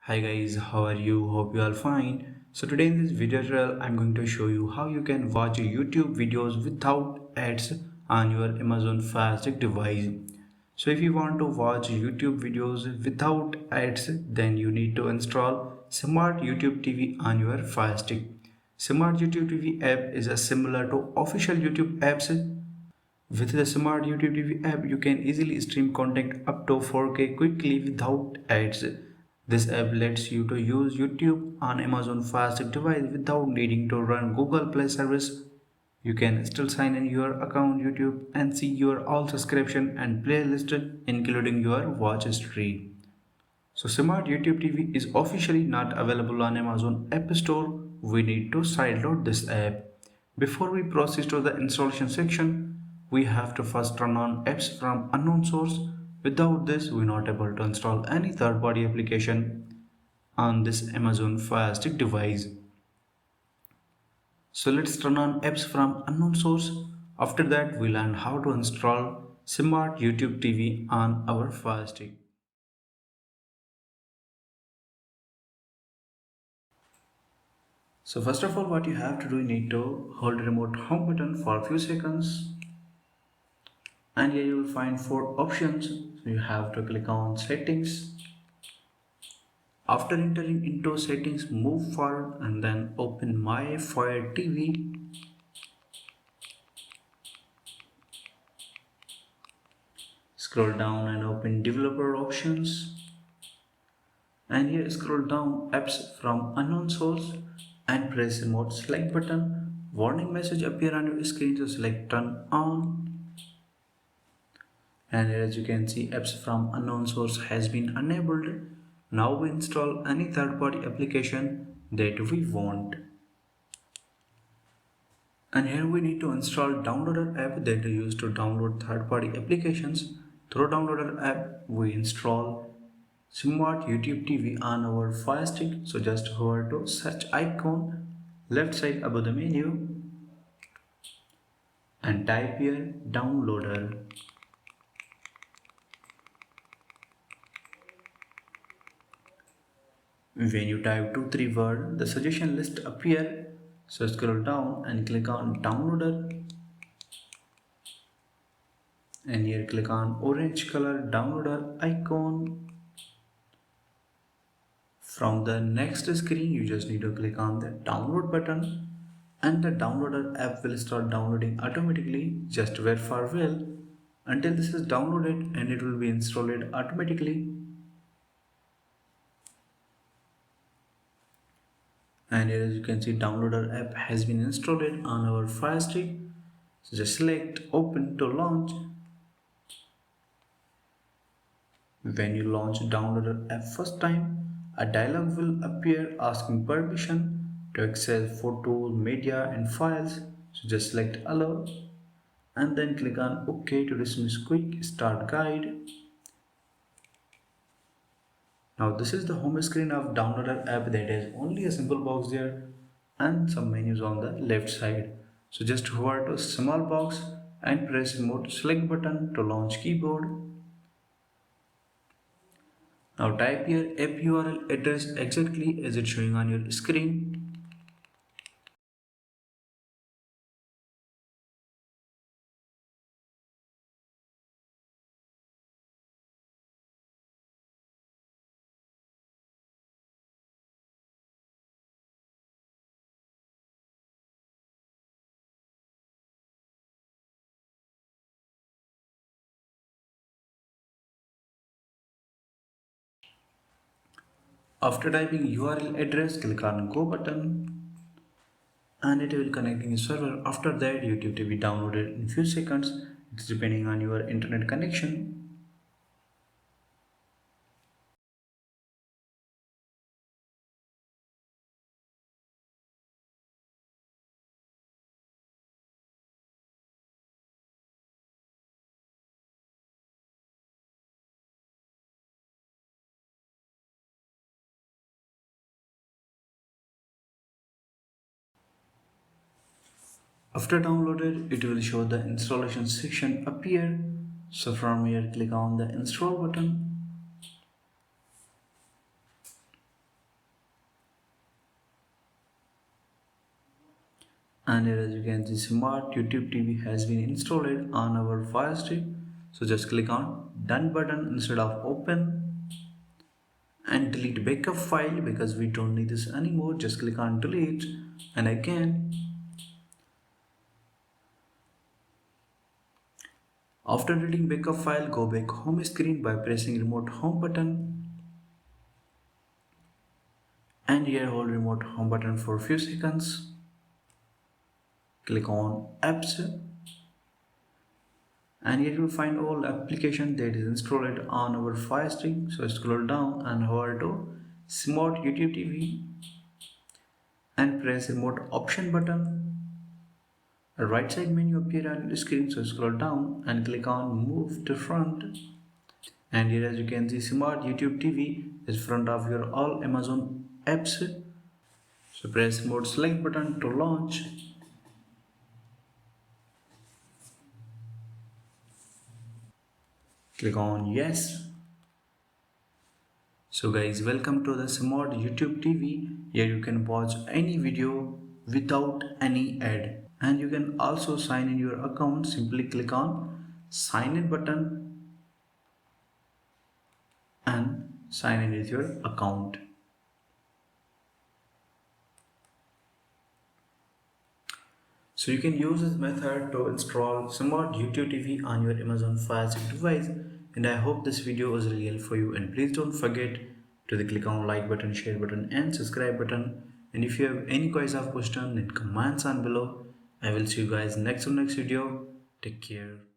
Hi guys, how are you? Hope you are fine. So today in this video tutorial, I'm going to show you how you can watch YouTube videos without ads on your Amazon Fire Stick device. So if you want to watch YouTube videos without ads, then you need to install Smart YouTube TV on your Fire Stick. Smart YouTube TV app is a similar to official YouTube apps. With the Smart YouTube TV app, you can easily stream content up to 4K quickly without ads. This app lets you to use YouTube on Amazon Fire Stick device without needing to run Google Play service. You can still sign in your account YouTube and see your all subscription and playlist including your watch history. So Smart YouTube TV is officially not available on Amazon App Store. We need to sideload this app. Before we proceed to the installation section, we have to first turn on apps from unknown source. Without this, we're not able to install any third-party application on this Amazon Fire Stick device. So let's turn on apps from unknown source. After that, we learn how to install Smart YouTube TV on our Fire Stick. So first of all, what you have to do, you need to hold the remote home button for a few seconds, and here you will find four options. So you have to click on settings. After entering into settings, move forward and then open my Fire TV. Scroll down and open developer options, and here scroll down apps from unknown source and press remote select button. Warning message appear on your screen, so select turn on. And as you can see, apps from unknown source has been enabled. Now we install any third-party application that we want. And here we need to install downloader app that is used to download third-party applications. Through downloader app, we install Smart YouTube TV on our Fire Stick. So just hover to search icon left side above the menu and type here downloader. When you type 2-3 word, the suggestion list appear. So scroll down and click on downloader, and here click on orange color downloader icon. From the next screen, you just need to click on the download button, and the downloader app will start downloading automatically. Just wait for a while until this is downloaded and it will be installed automatically. And here as you can see, downloader app has been installed on our Fire Stick. So just select open to launch. When you launch downloader app first time, a dialog will appear asking permission to access photos, media and files. So just select allow and then click on OK to dismiss quick start guide. Now this is the home screen of downloader app that has only a simple box there and some menus on the left side. So just hover to small box and press remote select button to launch keyboard. Now type your app URL address exactly as it's showing on your screen. After typing URL address, click on go button and it will connecting a server. After that, YouTube will be downloaded in few seconds. It's depending on your internet connection. After downloaded, it will show the installation section appear. So from here, click on the install button. And here as you can see, smart YouTube TV has been installed on our Firestick. So just click on done button instead of open, and delete backup file because we don't need this anymore. Just click on delete, and again after deleting backup file, go back home screen by pressing remote home button, and here hold remote home button for a few seconds. Click on apps, and here you will find all application that is installed on our Fire Stick. So scroll down and hover to Smart YouTube TV and press remote option button. A right side menu appear on the screen, so scroll down and click on move to front. And here as you can see, Smart YouTube TV is front of your all Amazon apps. So press remote select button to launch. Click on yes. So guys, welcome to the Smart YouTube TV. Here you can watch any video without any ad. And you can also sign in your account. Simply click on sign in button and sign in with your account. So you can use this method to install Smart YouTube TV on your Amazon Fire Stick device. And I hope this video was really helpful for you. And please don't forget to click on like button, share button and subscribe button. And if you have any question, then comments on below. I will see you guys next video. Take care.